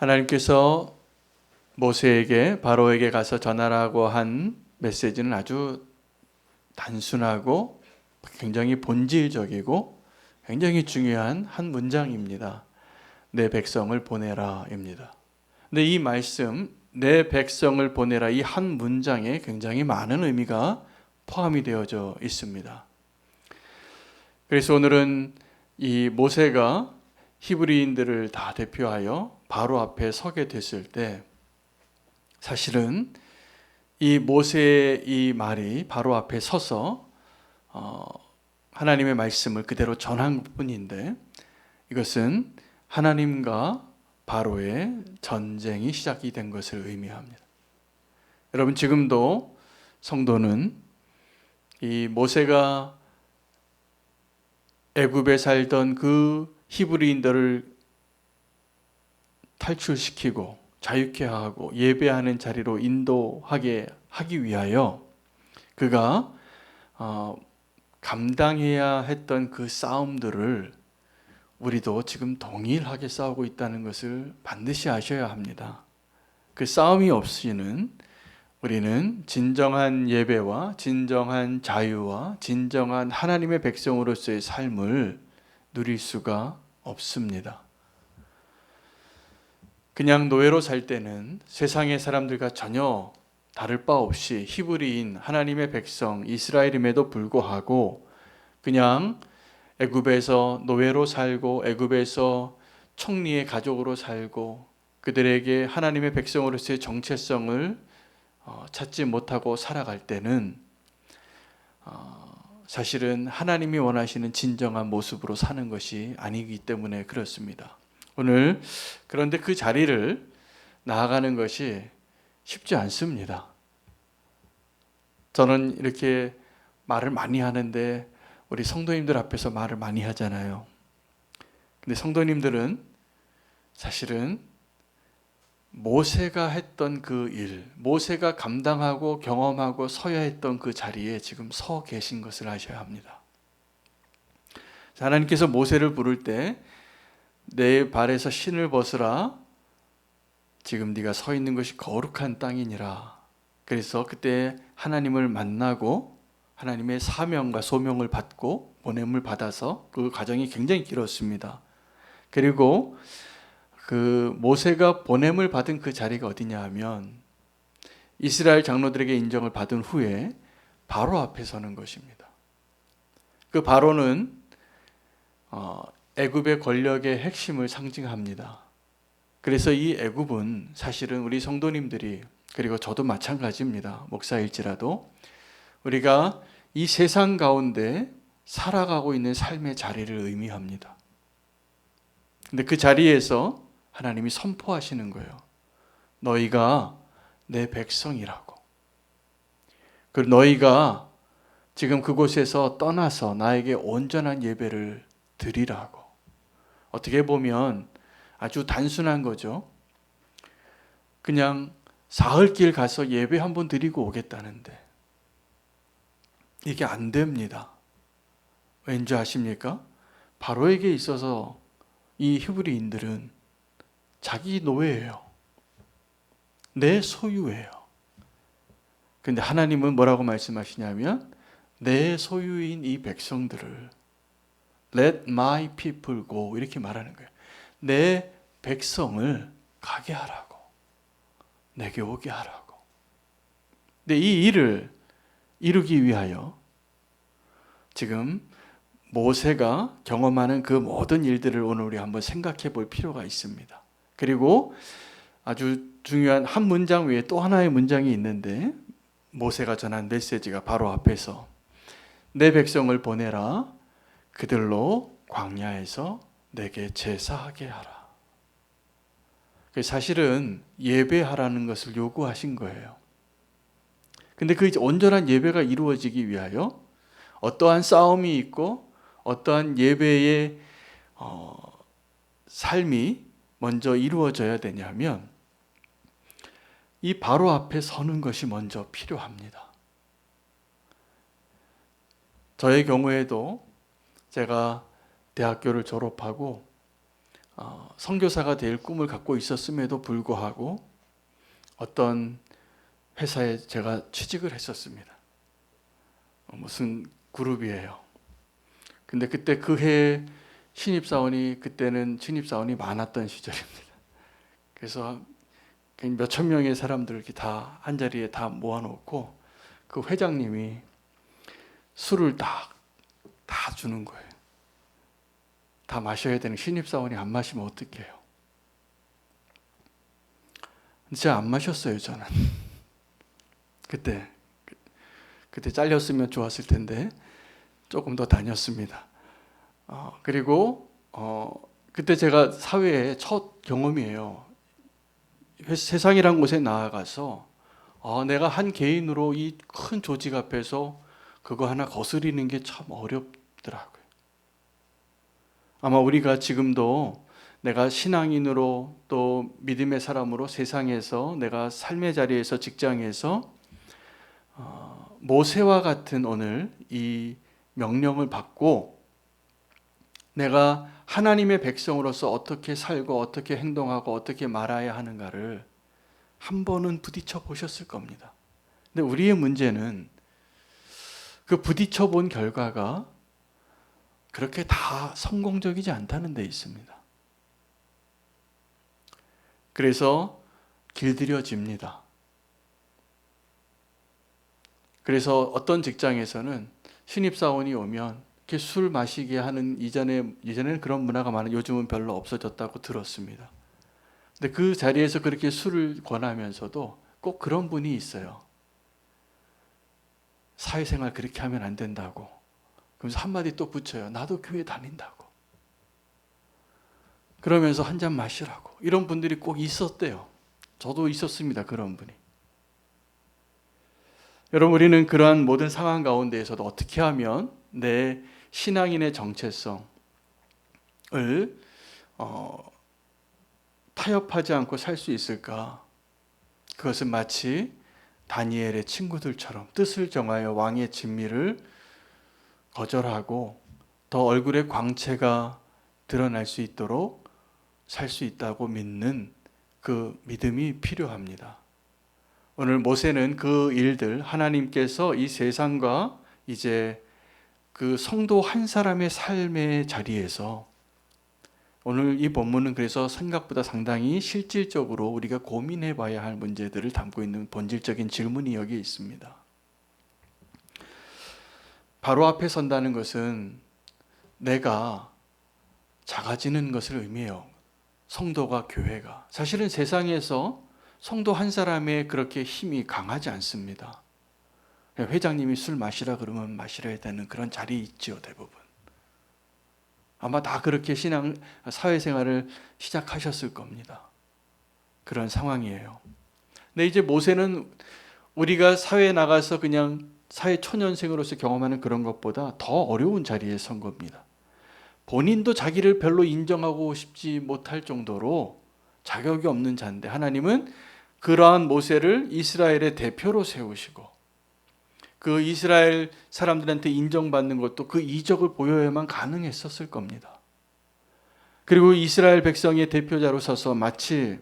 하나님께서 모세에게 바로에게 가서 전하라고 한 메시지는 아주 단순하고 굉장히 본질적이고 굉장히 중요한 한 문장입니다. 내 백성을 보내라입니다. 근데 이 말씀 내 백성을 보내라 이 한 문장에 굉장히 많은 의미가 포함이 되어져 있습니다. 그래서 오늘은 이 모세가 히브리인들을 다 대표하여 바로 앞에 서게 됐을 때 사실은 이 모세의 이 말이 바로 앞에 서서 하나님의 말씀을 그대로 전한 뿐인데 이것은 하나님과 바로의 전쟁이 시작이 된 것을 의미합니다. 여러분 지금도 성도는 이 모세가 애굽에 살던 그 히브리인들을 탈출시키고 자유케 하고 예배하는 자리로 인도하게 하기 위하여 그가 감당해야 했던 그 싸움들을 우리도 지금 동일하게 싸우고 있다는 것을 반드시 아셔야 합니다. 그 싸움이 없이는 우리는 진정한 예배와 진정한 자유와 진정한 하나님의 백성으로서의 삶을 누릴 수가 없습니다. 그냥 노예로 살 때는 세상의 사람들과 전혀 다를 바 없이 히브리인 하나님의 백성 이스라엘임에도 불구하고 그냥 애굽에서 노예로 살고 애굽에서 총리의 가족으로 살고 그들에게 하나님의 백성으로서의 정체성을 찾지 못하고 살아갈 때는 사실은 하나님이 원하시는 진정한 모습으로 사는 것이 아니기 때문에 그렇습니다. 오늘 그런데 그 자리를 나아가는 것이 쉽지 않습니다. 저는 이렇게 말을 많이 하는데 우리 성도님들 앞에서 말을 많이 하잖아요. 근데 성도님들은 사실은 모세가 했던 그 일, 모세가 감당하고 경험하고 서야 했던 그 자리에 지금 서 계신 것을 아셔야 합니다. 하나님께서 모세를 부를 때 내 발에서 신을 벗으라. 지금 네가 서 있는 것이 거룩한 땅이니라. 그래서 그때 하나님을 만나고 하나님의 사명과 소명을 받고 보냄을 받아서 그 과정이 굉장히 길었습니다. 그리고 그 모세가 보냄을 받은 그 자리가 어디냐 하면 이스라엘 장로들에게 인정을 받은 후에 바로 앞에 서는 것입니다. 그 바로는 애굽의 권력의 핵심을 상징합니다. 그래서 이 애굽은 사실은 우리 성도님들이 그리고 저도 마찬가지입니다. 목사일지라도 우리가 이 세상 가운데 살아가고 있는 삶의 자리를 의미합니다. 근데 그 자리에서 하나님이 선포하시는 거예요. 너희가 내 백성이라고. 그리고 너희가 지금 그곳에서 떠나서 나에게 온전한 예배를 드리라고. 어떻게 보면 아주 단순한 거죠. 그냥 사흘길 가서 예배 한번 드리고 오겠다는데 이게 안 됩니다. 왠지 아십니까? 바로에게 있어서 이 히브리인들은 자기 노예예요. 내 소유예요. 근데 하나님은 뭐라고 말씀하시냐면 내 소유인 이 백성들을 Let my people go 이렇게 말하는 거예요. 내 백성을 가게 하라고. 내게 오게 하라고. 근데 이 일을 이루기 위하여 지금 모세가 경험하는 그 모든 일들을 오늘 우리 한번 생각해 볼 필요가 있습니다. 그리고 아주 중요한 한 문장 외에 또 하나의 문장이 있는데 모세가 전한 메시지가 바로 앞에서 내 백성을 보내라. 그들로 광야에서 내게 제사하게 하라. 사실은 예배하라는 것을 요구하신 거예요. 근데 그 온전한 예배가 이루어지기 위하여 어떠한 싸움이 있고 어떠한 예배의 삶이 먼저 이루어져야 되냐면 이 바로 앞에 서는 것이 먼저 필요합니다. 저의 경우에도 제가 대학교를 졸업하고 선교사가 될 꿈을 갖고 있었음에도 불구하고 어떤 회사에 제가 취직을 했었습니다. 무슨 그룹이에요. 근데 그때 그 해 그때는 신입사원이 많았던 시절입니다. 그래서 몇천 명의 사람들을 이렇게 다 한 자리에 다 모아놓고 그 회장님이 술을 다 주는 거예요. 다 마셔야 되는 신입사원이 안 마시면 어떡해요? 제가 안 마셨어요, 저는. 그때 잘렸으면 좋았을 텐데 조금 더 다녔습니다. 그리고 그때 제가 사회의 첫 경험이에요. 세상이란 곳에 나아가서 내가 한 개인으로 이 큰 조직 앞에서 그거 하나 거스리는 게 참 어렵더라고요. 아마 우리가 지금도 내가 신앙인으로 또 믿음의 사람으로 세상에서 내가 삶의 자리에서 직장에서 모세와 같은 오늘 이 명령을 받고 내가 하나님의 백성으로서 어떻게 살고 어떻게 행동하고 어떻게 말해야 하는가를 한 번은 부딪혀 보셨을 겁니다. 근데 우리의 문제는 그 부딪혀 본 결과가 그렇게 다 성공적이지 않다는 데 있습니다. 그래서 길들여집니다. 그래서 어떤 직장에서는 신입사원이 오면 이렇게 술 마시게 하는 이전에는 그런 문화가 많은 요즘은 별로 없어졌다고 들었습니다. 근데 그 자리에서 그렇게 술을 권하면서도 꼭 그런 분이 있어요. 사회생활 그렇게 하면 안 된다고. 그러면서 한마디 또 붙여요. 나도 교회 다닌다고. 그러면서 한 잔 마시라고. 이런 분들이 꼭 있었대요. 저도 있었습니다. 그런 분이. 여러분, 우리는 그러한 모든 상황 가운데에서도 어떻게 하면 내 신앙인의 정체성을 타협하지 않고 살 수 있을까? 그것은 마치 다니엘의 친구들처럼 뜻을 정하여 왕의 진미를 거절하고 더 얼굴의 광채가 드러날 수 있도록 살 수 있다고 믿는 그 믿음이 필요합니다. 오늘 모세는 그 일들, 하나님께서 이 세상과 이제 그 성도 한 사람의 삶의 자리에서 오늘 이 본문은 그래서 생각보다 상당히 실질적으로 우리가 고민해 봐야 할 문제들을 담고 있는 본질적인 질문이 여기에 있습니다. 바로 앞에 선다는 것은 내가 작아지는 것을 의미해요. 성도가, 교회가. 사실은 세상에서 성도 한 사람의 그렇게 힘이 강하지 않습니다. 회장님이 술 마시라 그러면 마시려야 되는 그런 자리에 있죠, 대부분. 아마 다 그렇게 사회생활을 시작하셨을 겁니다. 그런 상황이에요. 근데 이제 모세는 우리가 사회에 나가서 그냥 사회 초년생으로서 경험하는 그런 것보다 더 어려운 자리에 선 겁니다. 본인도 자기를 별로 인정하고 싶지 못할 정도로 자격이 없는 자인데 하나님은 그러한 모세를 이스라엘의 대표로 세우시고 그 이스라엘 사람들한테 인정받는 것도 그 이적을 보여야만 가능했었을 겁니다. 그리고 이스라엘 백성의 대표자로 서서 마치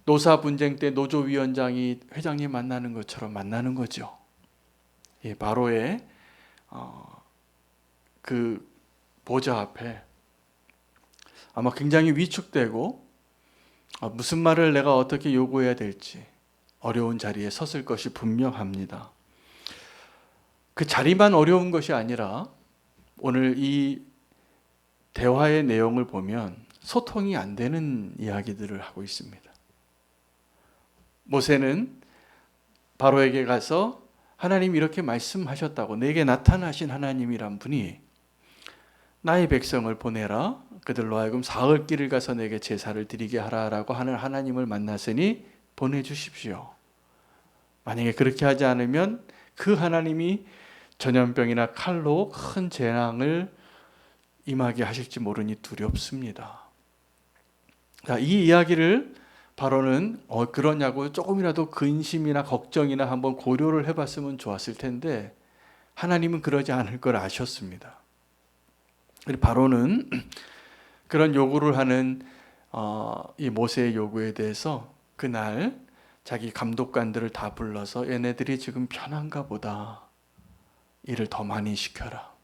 노사 분쟁 때 노조위원장이 회장님 만나는 것처럼 만나는 거죠. 바로의 그 보좌 앞에 아마 굉장히 위축되고 무슨 말을 내가 어떻게 요구해야 될지 어려운 자리에 섰을 것이 분명합니다. 그 자리만 어려운 것이 아니라 오늘 이 대화의 내용을 보면 소통이 안 되는 이야기들을 하고 있습니다. 모세는 바로에게 가서 하나님 이렇게 말씀하셨다고, 내게 나타나신 하나님이란 분이 나의 백성을 보내라, 그들로 하여금 사흘 길을 가서 내게 제사를 드리게 하라라고 하는 하나님을 만났으니 보내주십시오. 만약에 그렇게 하지 않으면 그 하나님이 전염병이나 칼로 큰 재앙을 임하게 하실지 모르니 두렵습니다. 자, 이 이야기를 바로는 그러냐고 조금이라도 근심이나 걱정이나 한번 고려를 해봤으면 좋았을 텐데 하나님은 그러지 않을 걸 아셨습니다. 바로는 그런 요구를 하는 이 모세의 요구에 대해서 그날 자기 감독관들을 다 불러서 얘네들이 지금 편한가 보다. 일을 더 많이 시켜라.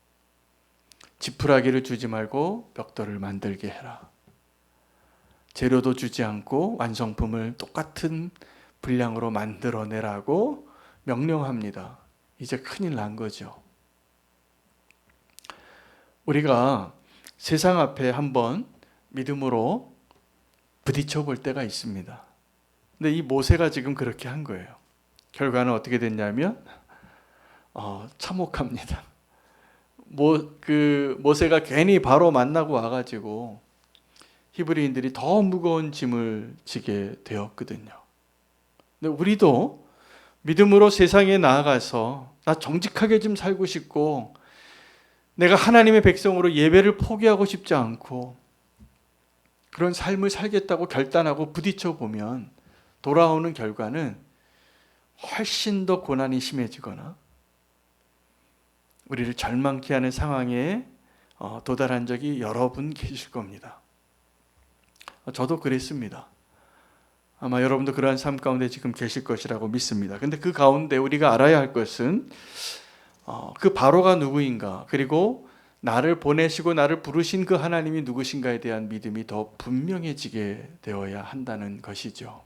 지푸라기를 주지 말고 벽돌을 만들게 해라. 재료도 주지 않고 완성품을 똑같은 분량으로 만들어내라고 명령합니다. 이제 큰일 난 거죠. 우리가 세상 앞에 한번 믿음으로 부딪혀 볼 때가 있습니다. 근데 이 모세가 지금 그렇게 한 거예요. 결과는 어떻게 됐냐면 참혹합니다. 모세가 괜히 바로 만나고 와가지고 히브리인들이 더 무거운 짐을 지게 되었거든요. 근데 우리도 믿음으로 세상에 나아가서 나 정직하게 좀 살고 싶고 내가 하나님의 백성으로 예배를 포기하고 싶지 않고 그런 삶을 살겠다고 결단하고 부딪혀 보면 돌아오는 결과는 훨씬 더 고난이 심해지거나 우리를 절망케 하는 상황에 도달한 적이 여러 분 계실 겁니다. 저도 그랬습니다. 아마 여러분도 그러한 삶 가운데 지금 계실 것이라고 믿습니다. 근데 그 가운데 우리가 알아야 할 것은 그 바로가 누구인가, 그리고 나를 보내시고 나를 부르신 그 하나님이 누구신가에 대한 믿음이 더 분명해지게 되어야 한다는 것이죠.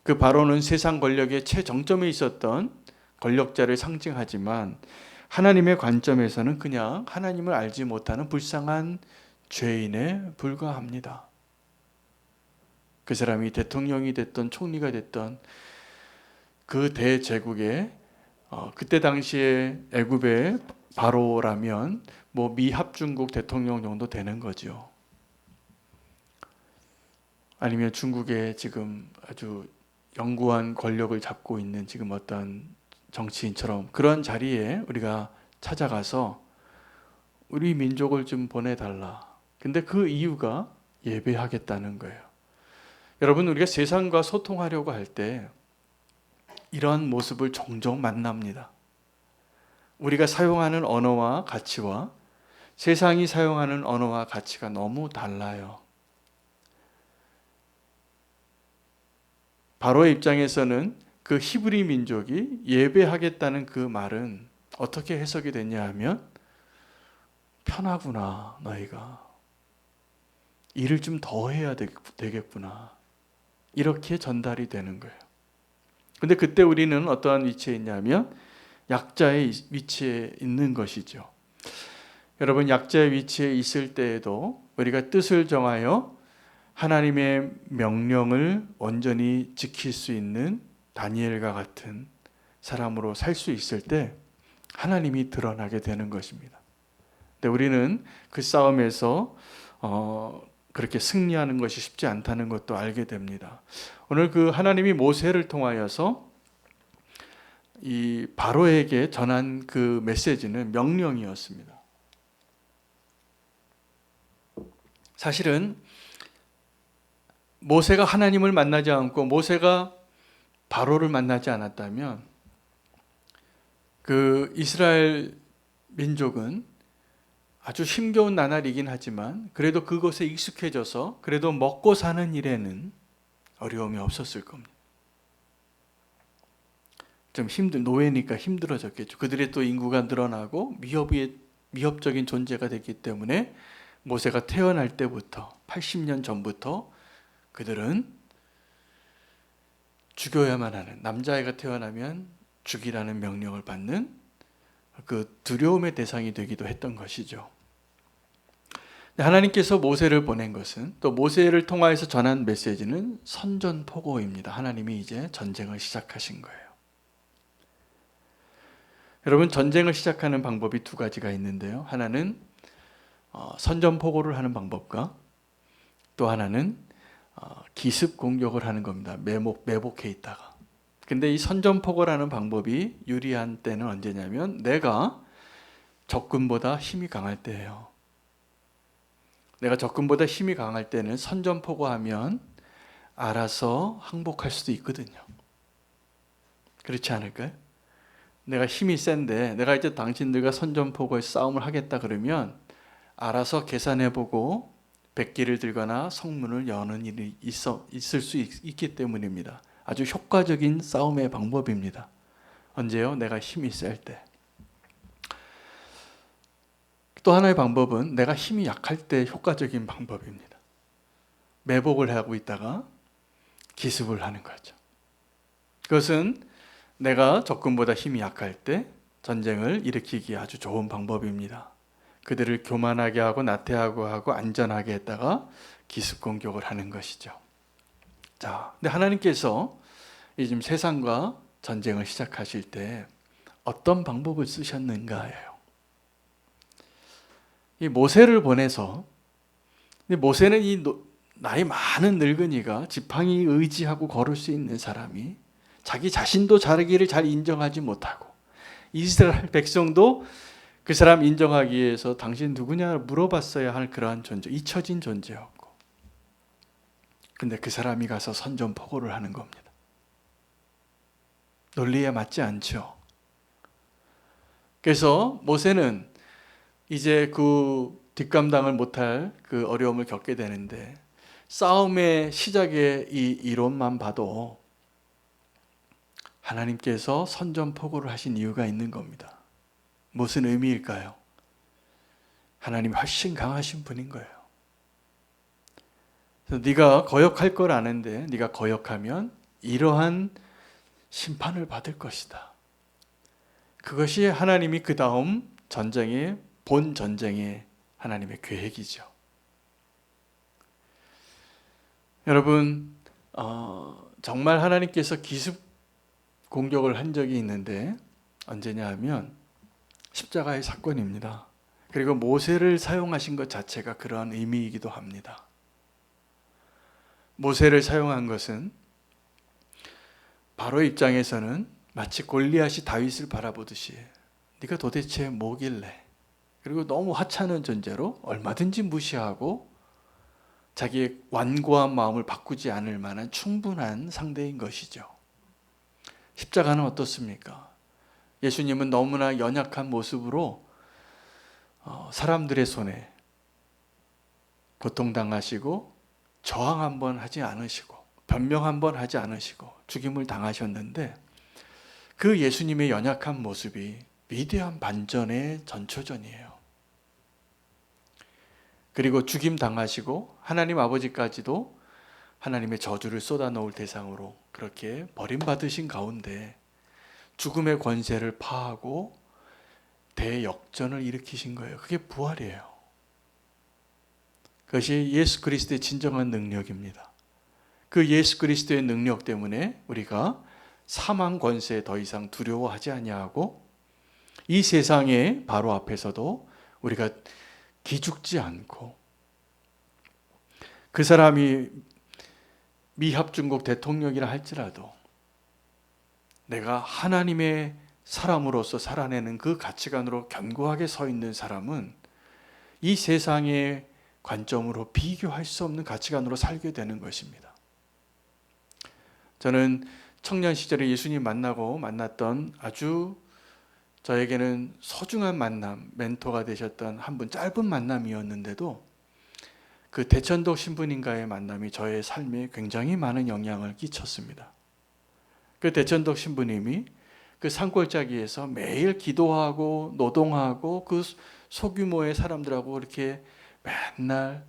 그 바로는 세상 권력의 최정점에 있었던 권력자를 상징하지만 하나님의 관점에서는 그냥 하나님을 알지 못하는 불쌍한 죄인에 불과합니다. 그 사람이 대통령이 됐던 총리가 됐던 그 대제국의 그때 당시에 애굽의 바로라면 미합중국 대통령 정도 되는 거죠. 아니면 중국의 지금 아주 영구한 권력을 잡고 있는 지금 어떤 정치인처럼 그런 자리에 우리가 찾아가서 우리 민족을 좀 보내달라. 근데 그 이유가 예배하겠다는 거예요. 여러분, 우리가 세상과 소통하려고 할 때 이런 모습을 종종 만납니다. 우리가 사용하는 언어와 가치와 세상이 사용하는 언어와 가치가 너무 달라요. 바로의 입장에서는 그 히브리 민족이 예배하겠다는 그 말은 어떻게 해석이 됐냐 하면 편하구나, 너희가. 일을 좀 더 해야 되겠구나. 이렇게 전달이 되는 거예요. 근데 그때 우리는 어떠한 위치에 있냐면 약자의 위치에 있는 것이죠. 여러분, 약자의 위치에 있을 때에도 우리가 뜻을 정하여 하나님의 명령을 온전히 지킬 수 있는 다니엘과 같은 사람으로 살 수 있을 때 하나님이 드러나게 되는 것입니다. 근데 우리는 그 싸움에서 그렇게 승리하는 것이 쉽지 않다는 것도 알게 됩니다. 오늘 그 하나님이 모세를 통하여서 이 바로에게 전한 그 메시지는 명령이었습니다. 사실은 모세가 하나님을 만나지 않고 모세가 바로를 만나지 않았다면 그 이스라엘 민족은 아주 힘겨운 나날이긴 하지만 그래도 그것에 익숙해져서 그래도 먹고 사는 일에는 어려움이 없었을 겁니다. 좀 노예니까 힘들어졌겠죠. 그들의 또 인구가 늘어나고 위협적인 존재가 됐기 때문에 모세가 태어날 때부터 80년 전부터 그들은 죽여야만 하는, 남자아이가 태어나면 죽이라는 명령을 받는 그 두려움의 대상이 되기도 했던 것이죠. 하나님께서 모세를 보낸 것은, 또 모세를 통하여서 전한 메시지는 선전포고입니다. 하나님이 이제 전쟁을 시작하신 거예요. 여러분, 전쟁을 시작하는 방법이 두 가지가 있는데요. 하나는 선전포고를 하는 방법과 또 하나는 기습 공격을 하는 겁니다. 매복해 있다가. 근데 이 선전포고라는 방법이 유리한 때는 언제냐면 내가 적군보다 힘이 강할 때예요. 내가 적군보다 힘이 강할 때는 선전포고하면 알아서 항복할 수도 있거든요. 그렇지 않을까요? 내가 힘이 센데 내가 이제 당신들과 선전포고에 싸움을 하겠다 그러면 알아서 계산해보고 백기를 들거나 성문을 여는 일이 있을 수 있기 때문입니다. 아주 효과적인 싸움의 방법입니다. 언제요? 내가 힘이 셀 때. 또 하나의 방법은 내가 힘이 약할 때 효과적인 방법입니다. 매복을 하고 있다가 기습을 하는 거죠. 그것은 내가 적군보다 힘이 약할 때 전쟁을 일으키기에 아주 좋은 방법입니다. 그들을 교만하게 하고 나태하고 하고 안전하게 했다가 기습 공격을 하는 것이죠. 자, 근데 하나님께서 지금 세상과 전쟁을 시작하실 때 어떤 방법을 쓰셨는가예요. 이 모세를 보내서, 모세는 이 나이 많은 늙은이가 지팡이 의지하고 걸을 수 있는 사람이 자기 자신도 자기를 잘 인정하지 못하고 이스라엘 백성도 그 사람 인정하기 위해서 당신 누구냐 물어봤어야 할 그러한 존재, 잊혀진 존재였고, 근데 그 사람이 가서 선전포고를 하는 겁니다. 논리에 맞지 않죠. 그래서 모세는 이제 그 뒷감당을 못할 그 어려움을 겪게 되는데, 싸움의 시작의 이 이론만 봐도 하나님께서 선전포고를 하신 이유가 있는 겁니다. 무슨 의미일까요? 하나님이 훨씬 강하신 분인 거예요. 그래서 네가 거역할 걸 아는데 네가 거역하면 이러한 심판을 받을 것이다. 그것이 하나님이 그 다음 전쟁의 본 전쟁의 하나님의 계획이죠. 여러분, 정말 하나님께서 기습 공격을 한 적이 있는데 언제냐 하면 십자가의 사건입니다. 그리고 모세를 사용하신 것 자체가 그러한 의미이기도 합니다. 모세를 사용한 것은 바로 입장에서는 마치 골리앗이 다윗을 바라보듯이 네가 도대체 뭐길래, 그리고 너무 하찮은 존재로 얼마든지 무시하고 자기의 완고한 마음을 바꾸지 않을 만한 충분한 상대인 것이죠. 십자가는 어떻습니까? 예수님은 너무나 연약한 모습으로 사람들의 손에 고통당하시고 저항 한번 하지 않으시고 변명 한번 하지 않으시고 죽임을 당하셨는데, 그 예수님의 연약한 모습이 위대한 반전의 전초전이에요. 그리고 죽임 당하시고 하나님 아버지까지도 하나님의 저주를 쏟아놓을 대상으로 그렇게 버림받으신 가운데 죽음의 권세를 파하고 대역전을 일으키신 거예요. 그게 부활이에요. 그것이 예수 그리스도의 진정한 능력입니다. 그 예수 그리스도의 능력 때문에 우리가 사망 권세에 더 이상 두려워하지 아니하고 이 세상의 바로 앞에서도 우리가 기죽지 않고, 그 사람이 미합중국 대통령이라 할지라도 내가 하나님의 사람으로서 살아내는 그 가치관으로 견고하게 서 있는 사람은 이 세상의 관점으로 비교할 수 없는 가치관으로 살게 되는 것입니다. 저는 청년 시절에 예수님 만났던 아주 저에게는 소중한 만남, 멘토가 되셨던 한 분, 짧은 만남이었는데도 그 대천독 신부님과의 만남이 저의 삶에 굉장히 많은 영향을 끼쳤습니다. 그 대천독 신부님이 그 산골짜기에서 매일 기도하고 노동하고 그 소규모의 사람들하고 이렇게 맨날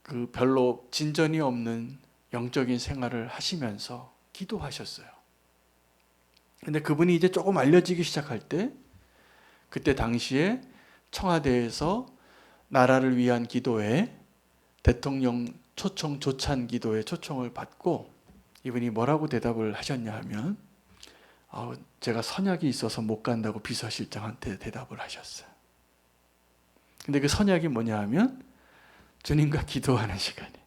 그 별로 진전이 없는 영적인 생활을 하시면서 기도하셨어요. 근데 그분이 이제 조금 알려지기 시작할 때, 그때 당시에 청와대에서 나라를 위한 기도에 대통령 초청 조찬 기도에 초청을 받고 이분이 뭐라고 대답을 하셨냐 하면 제가 선약이 있어서 못 간다고 비서실장한테 대답을 하셨어요. 근데 그 선약이 뭐냐 하면 주님과 기도하는 시간이에요.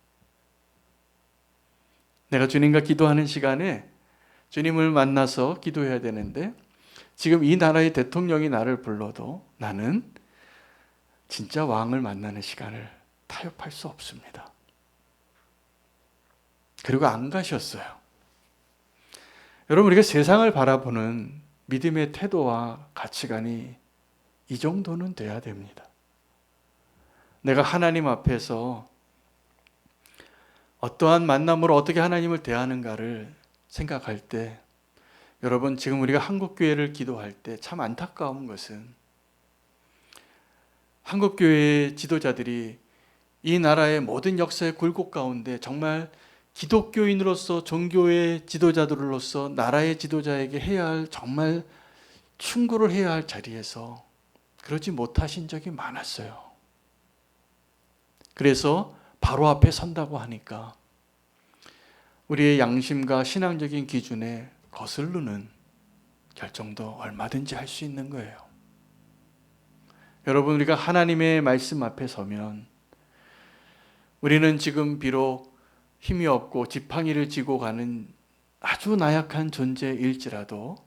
내가 주님과 기도하는 시간에 주님을 만나서 기도해야 되는데, 지금 이 나라의 대통령이 나를 불러도 나는 진짜 왕을 만나는 시간을 타협할 수 없습니다. 그리고 안 가셨어요. 여러분, 우리가 세상을 바라보는 믿음의 태도와 가치관이 이 정도는 돼야 됩니다. 내가 하나님 앞에서 어떠한 만남으로 어떻게 하나님을 대하는가를 생각할 때, 여러분 지금 우리가 한국교회를 기도할 때 참 안타까운 것은 한국교회의 지도자들이 이 나라의 모든 역사의 굴곡 가운데 정말 기독교인으로서 종교의 지도자들로서 나라의 지도자에게 해야 할 정말 충고를 해야 할 자리에서 그러지 못하신 적이 많았어요. 그래서 바로 앞에 선다고 하니까 우리의 양심과 신앙적인 기준에 거슬르는 결정도 얼마든지 할 수 있는 거예요. 여러분, 우리가 하나님의 말씀 앞에 서면 우리는 지금 비록 힘이 없고 지팡이를 쥐고 가는 아주 나약한 존재일지라도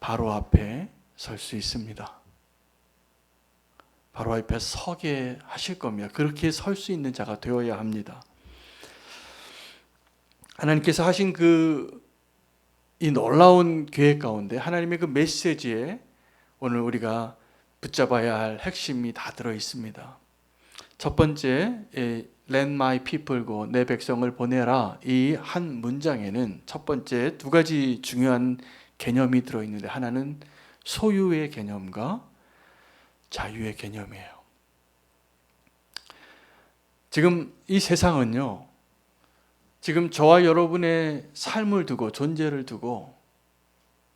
바로 앞에 설 수 있습니다. 바로 앞에 서게 하실 겁니다. 그렇게 설 수 있는 자가 되어야 합니다. 하나님께서 하신 이 놀라운 계획 가운데 하나님의 그 메시지에 오늘 우리가 붙잡아야 할 핵심이 다 들어 있습니다. 첫 번째, Let my people go, 내 백성을 보내라. 이 한 문장에는 첫 번째 두 가지 중요한 개념이 들어 있는데, 하나는 소유의 개념과 자유의 개념이에요. 지금 이 세상은요, 지금 저와 여러분의 삶을 두고, 존재를 두고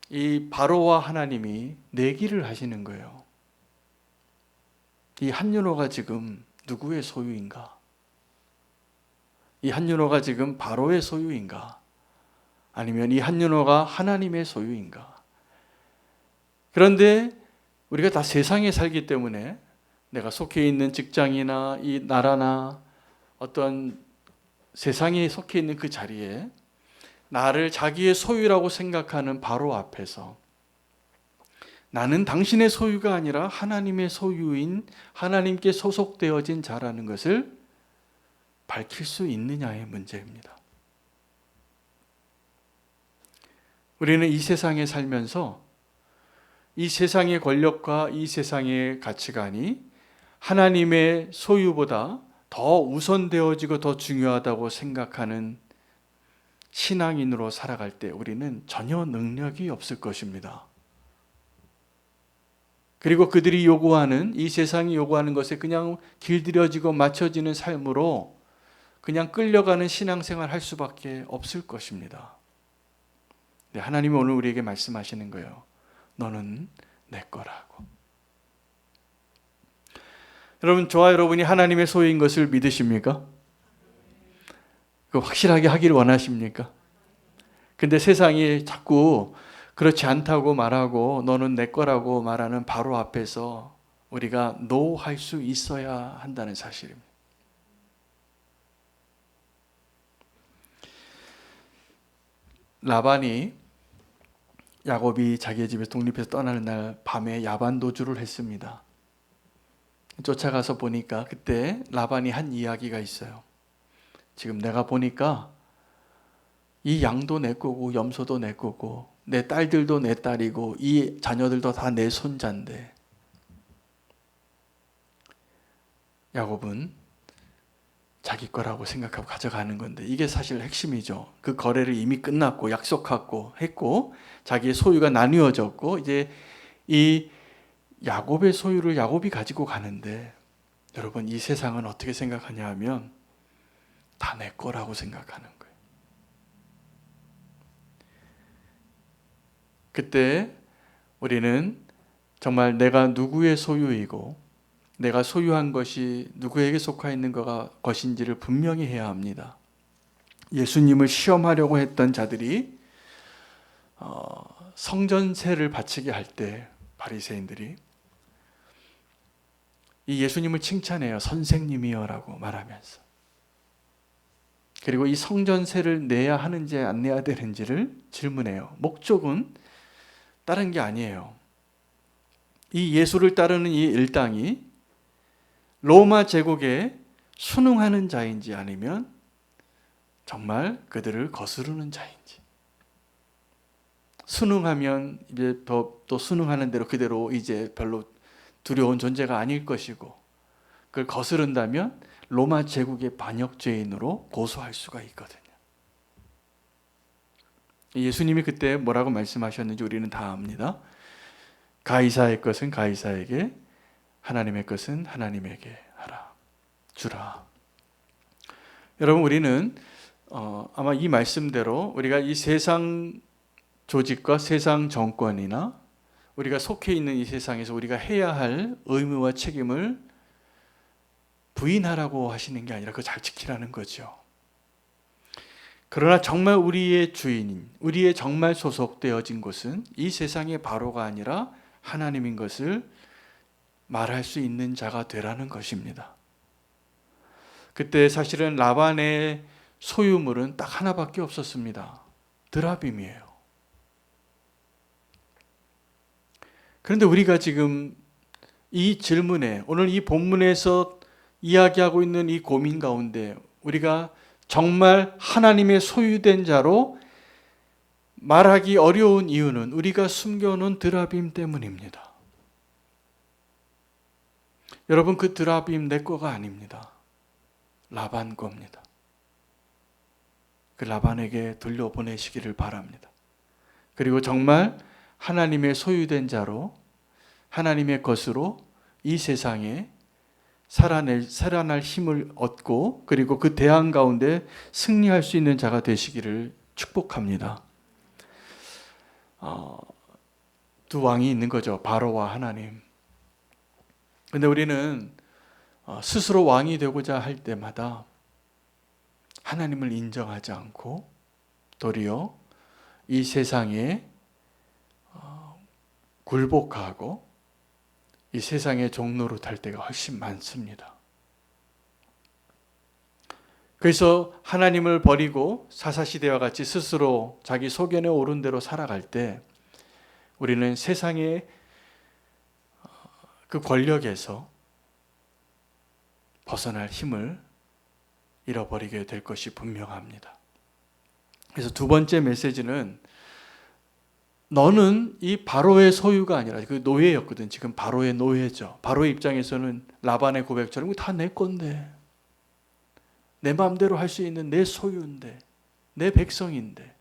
이 바로와 하나님이 내기를 하시는 거예요. 이 한윤호가 지금 누구의 소유인가? 이 한윤호가 지금 바로의 소유인가? 아니면 이 한윤호가 하나님의 소유인가? 그런데 우리가 다 세상에 살기 때문에 내가 속해 있는 직장이나 이 나라나 어떤 세상에 속해 있는 그 자리에 나를 자기의 소유라고 생각하는 바로 앞에서 나는 당신의 소유가 아니라 하나님의 소유인, 하나님께 소속되어진 자라는 것을 밝힐 수 있느냐의 문제입니다. 우리는 이 세상에 살면서 이 세상의 권력과 이 세상의 가치관이 하나님의 소유보다 더 우선되어지고 더 중요하다고 생각하는 신앙인으로 살아갈 때 우리는 전혀 능력이 없을 것입니다. 그리고 그들이 요구하는, 이 세상이 요구하는 것에 그냥 길들여지고 맞춰지는 삶으로 그냥 끌려가는 신앙생활 할 수밖에 없을 것입니다. 하나님이 오늘 우리에게 말씀하시는 거예요. 너는 내 거라고. 여러분, 저와 여러분이 하나님의 소유인 것을 믿으십니까? 확실하게 하기를 원하십니까? 근데 세상이 자꾸 그렇지 않다고 말하고 너는 내 거라고 말하는 바로 앞에서 우리가 노 할 수 있어야 한다는 사실입니다. 라반이 야곱이 자기의 집에서 독립해서 떠나는 날 밤에 야반 도주를 했습니다. 쫓아가서 보니까 그때 라반이 한 이야기가 있어요. 지금 내가 보니까 이 양도 내 거고 염소도 내 거고 내 딸들도 내 딸이고 이 자녀들도 다 내 손자인데, 야곱은 자기 거라고 생각하고 가져가는 건데 이게 사실 핵심이죠. 그 거래를 이미 끝났고 약속하고 했고 자기의 소유가 나뉘어졌고 이제 이 야곱의 소유를 야곱이 가지고 가는데, 여러분 이 세상은 어떻게 생각하냐 하면 다 내 거라고 생각하는 거예요. 그때 우리는 정말 내가 누구의 소유이고 내가 소유한 것이 누구에게 속하 있는 것인지를 분명히 해야 합니다. 예수님을 시험하려고 했던 자들이 성전세를 바치게 할 때 바리새인들이 이 예수님을 칭찬해요. 선생님이여라고 말하면서. 그리고 이 성전세를 내야 하는지 안 내야 되는지를 질문해요. 목적은 다른 게 아니에요. 이 예수를 따르는 이 일당이 로마 제국에 순응하는 자인지 아니면 정말 그들을 거스르는 자인지. 순응하면 이제 또 순응하는 대로 그대로 이제 별로 두려운 존재가 아닐 것이고, 그걸 거스른다면 로마 제국의 반역 죄인으로 고소할 수가 있거든요. 예수님이 그때 뭐라고 말씀하셨는지 우리는 다 압니다. 가이사의 것은 가이사에게, 하나님의 것은 하나님에게 하라, 주라. 여러분, 우리는 아마 이 말씀대로 우리가 이 세상 조직과 세상 정권이나 우리가 속해 있는 이 세상에서 우리가 해야 할 의무와 책임을 부인하라고 하시는 게 아니라 그거 잘 지키라는 거죠. 그러나 정말 우리의 주인인, 우리의 정말 소속되어진 곳은 이 세상의 바로가 아니라 하나님인 것을 말할 수 있는 자가 되라는 것입니다. 그때 사실은 라반의 소유물은 딱 하나밖에 없었습니다. 드라빔이에요. 그런데 우리가 지금 이 질문에, 오늘 이 본문에서 이야기하고 있는 이 고민 가운데 우리가 정말 하나님의 소유된 자로 말하기 어려운 이유는 우리가 숨겨놓은 드라빔 때문입니다. 여러분, 그 드라빔 내 거가 아닙니다. 라반 겁니다. 그 라반에게 돌려보내시기를 바랍니다. 그리고 정말 하나님의 소유된 자로, 하나님의 것으로 이 세상에 살아날 힘을 얻고, 그리고 그 대항 가운데 승리할 수 있는 자가 되시기를 축복합니다. 두 왕이 있는 거죠. 바로와 하나님. 근데 우리는 스스로 왕이 되고자 할 때마다 하나님을 인정하지 않고 도리어 이 세상에 굴복하고 이 세상의 종로로 탈 때가 훨씬 많습니다. 그래서 하나님을 버리고 사사시대와 같이 스스로 자기 소견에 오른 대로 살아갈 때 우리는 세상의 그 권력에서 벗어날 힘을 잃어버리게 될 것이 분명합니다. 그래서 두 번째 메시지는 너는 이 바로의 소유가 아니라, 그 노예였거든. 지금 바로의 노예죠. 바로의 입장에서는 라반의 고백처럼 다 내 건데, 내 마음대로 할 수 있는 내 소유인데, 내 백성인데.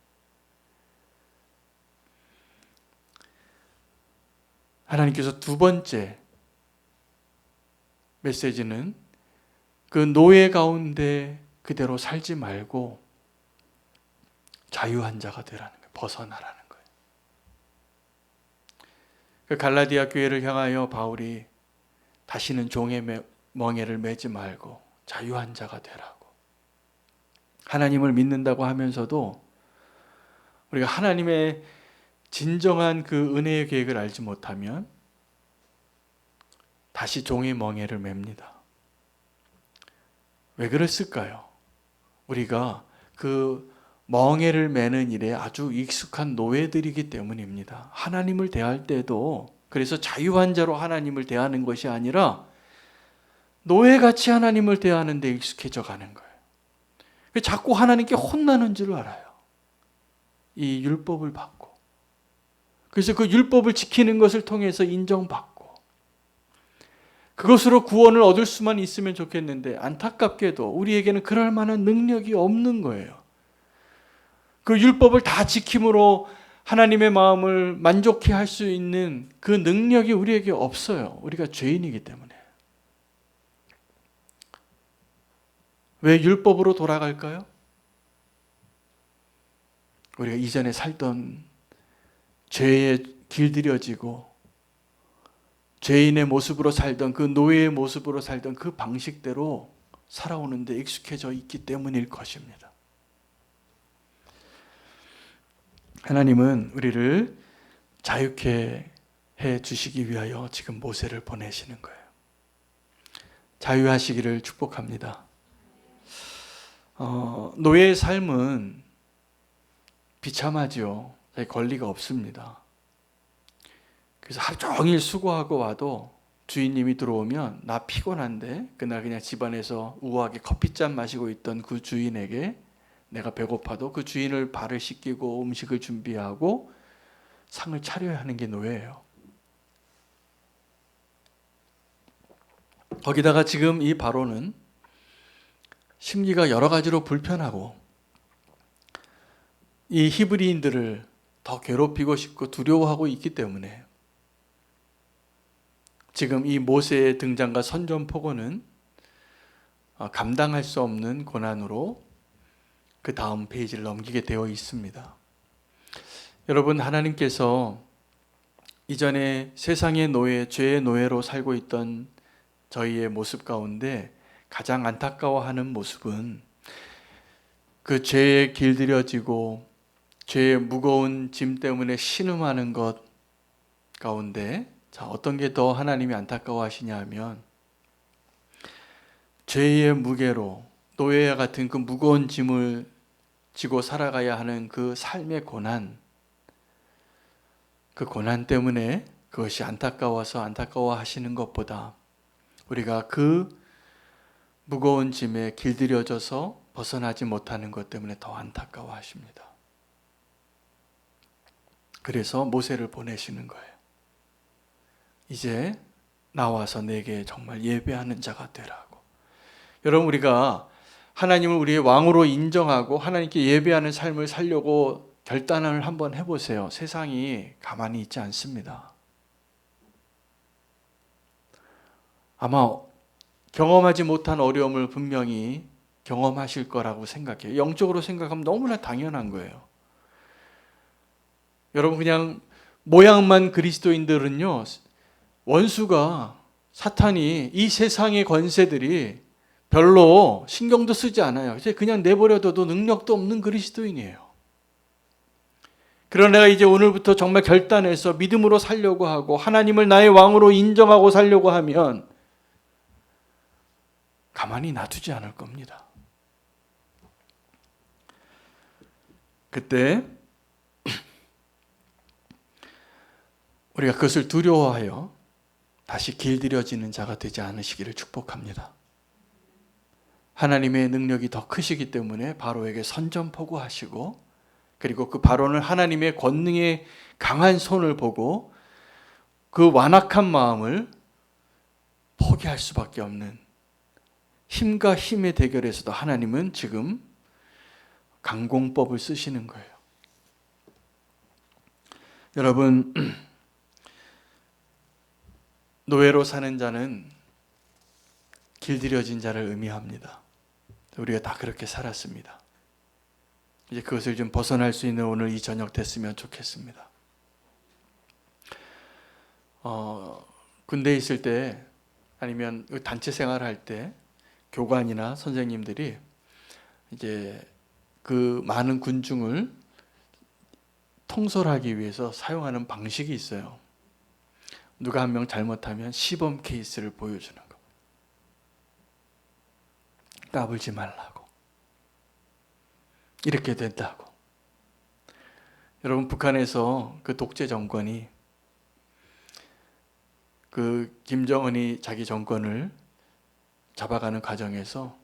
하나님께서 두 번째 메시지는 그 노예 가운데 그대로 살지 말고 자유한 자가 되라는 거예요. 벗어나라는 거예요. 그 갈라디아 교회를 향하여 바울이 다시는 종의 멍에를 매지 말고 자유한 자가 되라고. 하나님을 믿는다고 하면서도 우리가 하나님의 진정한 그 은혜의 계획을 알지 못하면 다시 종의 멍에를 맵니다. 왜 그랬을까요? 우리가 그 멍에를 매는 일에 아주 익숙한 노예들이기 때문입니다. 하나님을 대할 때도 그래서 자유한 자로 하나님을 대하는 것이 아니라 노예같이 하나님을 대하는 데 익숙해져 가는 거예요. 자꾸 하나님께 혼나는 줄 알아요. 이 율법을 받고. 그래서 그 율법을 지키는 것을 통해서 인정받고 그것으로 구원을 얻을 수만 있으면 좋겠는데 안타깝게도 우리에게는 그럴 만한 능력이 없는 거예요. 그 율법을 다 지킴으로 하나님의 마음을 만족해 할 수 있는 그 능력이 우리에게 없어요. 우리가 죄인이기 때문에. 왜 율법으로 돌아갈까요? 우리가 이전에 살던 죄에 길들여지고 죄인의 모습으로 살던 그 노예의 모습으로 살던 그 방식대로 살아오는데 익숙해져 있기 때문일 것입니다. 하나님은 우리를 자유케 해 주시기 위하여 지금 모세를 보내시는 거예요. 자유하시기를 축복합니다. 노예의 삶은 비참하지요. 권리가 없습니다. 그래서 하루 종일 수고하고 와도 주인님이 들어오면 나 피곤한데 그날 그냥 집안에서 우아하게 커피잔 마시고 있던 그 주인에게 내가 배고파도 그 주인을 발을 씻기고 음식을 준비하고 상을 차려야 하는 게 노예예요. 거기다가 지금 이 바로는 심기가 여러 가지로 불편하고 이 히브리인들을 더 괴롭히고 싶고 두려워하고 있기 때문에 지금 이 모세의 등장과 선전포고는 감당할 수 없는 고난으로 그 다음 페이지를 넘기게 되어 있습니다. 여러분, 하나님께서 이전에 세상의 노예, 죄의 노예로 살고 있던 저희의 모습 가운데 가장 안타까워하는 모습은 그 죄에 길들여지고 죄의 무거운 짐 때문에 신음하는 것 가운데 어떤 게 더 하나님이 안타까워하시냐 하면 죄의 무게로 노예와 같은 그 무거운 짐을 지고 살아가야 하는 그 삶의 고난, 그 고난 때문에 그것이 안타까워서 안타까워하시는 것보다 우리가 그 무거운 짐에 길들여져서 벗어나지 못하는 것 때문에 더 안타까워하십니다. 그래서 모세를 보내시는 거예요. 이제 나와서 내게 정말 예배하는 자가 되라고. 여러분, 우리가 하나님을 우리의 왕으로 인정하고 하나님께 예배하는 삶을 살려고 결단을 한번 해보세요. 세상이 가만히 있지 않습니다. 아마 경험하지 못한 어려움을 분명히 경험하실 거라고 생각해요. 영적으로 생각하면 너무나 당연한 거예요. 여러분, 그냥 모양만 그리스도인들은요, 원수가, 사탄이, 이 세상의 권세들이 별로 신경도 쓰지 않아요. 그냥 내버려둬도 능력도 없는 그리스도인이에요. 그러나 내가 이제 오늘부터 정말 결단해서 믿음으로 살려고 하고 하나님을 나의 왕으로 인정하고 살려고 하면 가만히 놔두지 않을 겁니다. 그때 우리가 그것을 두려워하여 다시 길들여지는 자가 되지 않으시기를 축복합니다. 하나님의 능력이 더 크시기 때문에 바로에게 선전포고하시고, 그리고 그 바로는 하나님의 권능의 강한 손을 보고 그 완악한 마음을 포기할 수밖에 없는, 힘과 힘의 대결에서도 하나님은 지금 강공법을 쓰시는 거예요. 여러분, 노예로 사는 자는 길들여진 자를 의미합니다. 우리가 다 그렇게 살았습니다. 이제 그것을 좀 벗어날 수 있는 오늘 이 저녁 됐으면 좋겠습니다. 군대에 있을 때 아니면 단체 생활할 때 교관이나 선생님들이 이제 그 많은 군중을 통솔하기 위해서 사용하는 방식이 있어요. 누가 한 명 잘못하면 시범 케이스를 보여주는 거. 까불지 말라고. 이렇게 된다고. 여러분, 북한에서 그 독재 정권이, 그 김정은이 자기 정권을 잡아가는 과정에서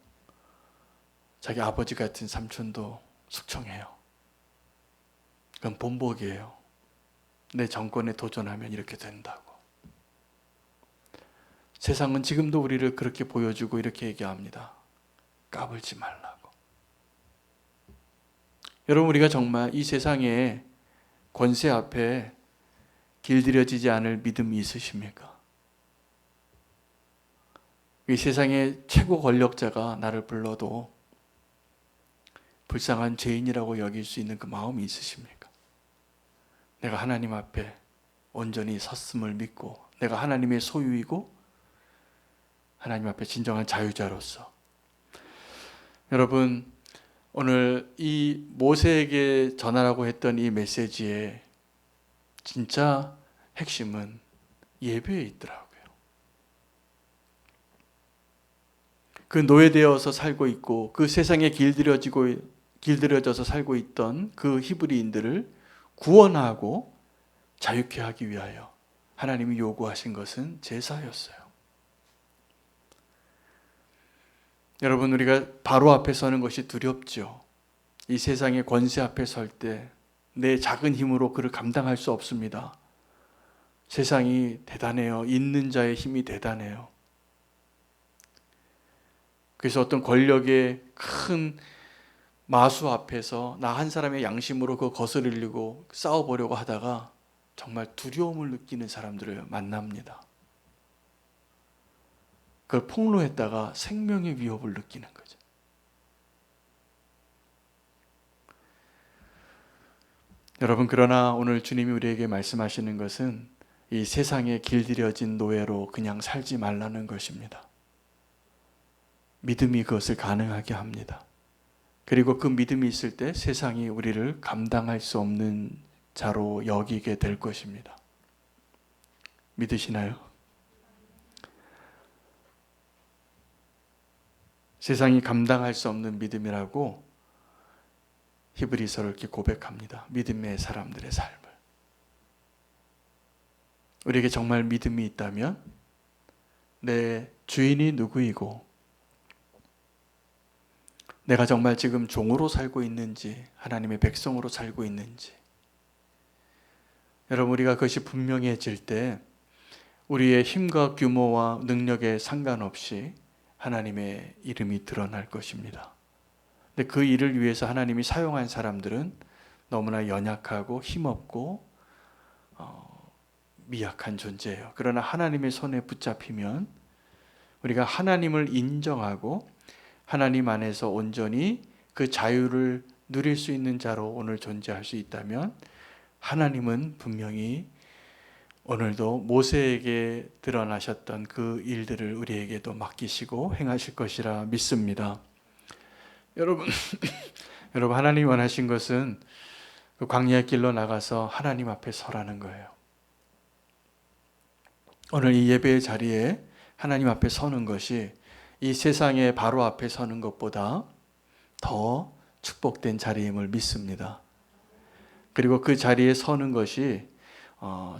자기 아버지 같은 삼촌도 숙청해요. 그건 본보기예요. 내 정권에 도전하면 이렇게 된다고. 세상은 지금도 우리를 그렇게 보여주고 이렇게 얘기합니다. 까불지 말라고. 여러분, 우리가 정말 이 세상의 권세 앞에 길들여지지 않을 믿음이 있으십니까? 이 세상의 최고 권력자가 나를 불러도 불쌍한 죄인이라고 여길 수 있는 그 마음이 있으십니까? 내가 하나님 앞에 온전히 섰음을 믿고 내가 하나님의 소유이고 하나님 앞에 진정한 자유자로서. 여러분, 오늘 이 모세에게 전하라고 했던 이 메시지의 진짜 핵심은 예배에 있더라고요. 그 노예되어서 살고 있고 그 세상에 길들여져서 살고 있던 그 히브리인들을 구원하고 자유케 하기 위하여 하나님이 요구하신 것은 제사였어요. 여러분, 우리가 바로 앞에 서는 것이 두렵죠. 이 세상의 권세 앞에 설 때 내 작은 힘으로 그를 감당할 수 없습니다. 세상이 대단해요. 있는 자의 힘이 대단해요. 그래서 어떤 권력의 큰 마수 앞에서 나 한 사람의 양심으로 그 거스르려고 싸워보려고 하다가 정말 두려움을 느끼는 사람들을 만납니다. 그걸 폭로했다가 생명의 위협을 느끼는 거죠. 여러분, 그러나 오늘 주님이 우리에게 말씀하시는 것은 이 세상에 길들여진 노예로 그냥 살지 말라는 것입니다. 믿음이 그것을 가능하게 합니다. 그리고 그 믿음이 있을 때 세상이 우리를 감당할 수 없는 자로 여기게 될 것입니다. 믿으시나요? 세상이 감당할 수 없는 믿음이라고 히브리서를 이렇게 고백합니다. 믿음의 사람들의 삶을. 우리에게 정말 믿음이 있다면 내 주인이 누구이고 내가 정말 지금 종으로 살고 있는지 하나님의 백성으로 살고 있는지 여러분, 우리가 그것이 분명해질 때 우리의 힘과 규모와 능력에 상관없이 하나님의 이름이 드러날 것입니다. 근데 그 일을 위해서 하나님이 사용한 사람들은 너무나 연약하고 힘없고 미약한 존재예요. 그러나 하나님의 손에 붙잡히면 우리가 하나님을 인정하고 하나님 안에서 온전히 그 자유를 누릴 수 있는 자로 오늘 존재할 수 있다면 하나님은 분명히 오늘도 모세에게 드러나셨던 그 일들을 우리에게도 맡기시고 행하실 것이라 믿습니다. 여러분, 여러분, 하나님이 원하신 것은 그 광야의 길로 나가서 하나님 앞에 서라는 거예요. 오늘 이 예배의 자리에 하나님 앞에 서는 것이 이 세상의 바로 앞에 서는 것보다 더 축복된 자리임을 믿습니다. 그리고 그 자리에 서는 것이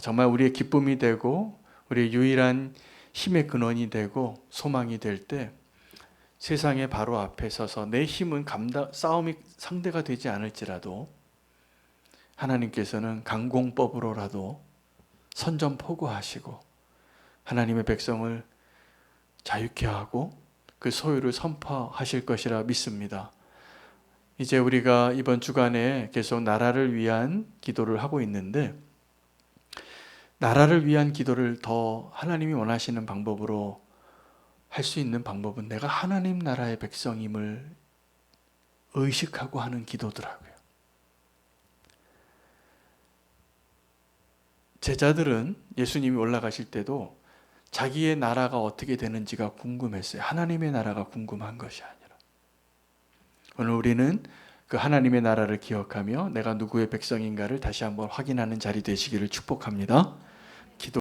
정말 우리의 기쁨이 되고 우리의 유일한 힘의 근원이 되고 소망이 될 때 세상의 바로 앞에 서서 내 힘은 싸움이 상대가 되지 않을지라도 하나님께서는 강공법으로라도 선전포고하시고 하나님의 백성을 자유케 하고 그 소유를 선포하실 것이라 믿습니다. 이제 우리가 이번 주간에 계속 나라를 위한 기도를 하고 있는데 나라를 위한 기도를 더 하나님이 원하시는 방법으로 할 수 있는 방법은 내가 하나님 나라의 백성임을 의식하고 하는 기도더라고요. 제자들은 예수님이 올라가실 때도 자기의 나라가 어떻게 되는지가 궁금했어요. 하나님의 나라가 궁금한 것이 아니라. 오늘 우리는 그 하나님의 나라를 기억하며 내가 누구의 백성인가를 다시 한번 확인하는 자리 되시기를 축복합니다.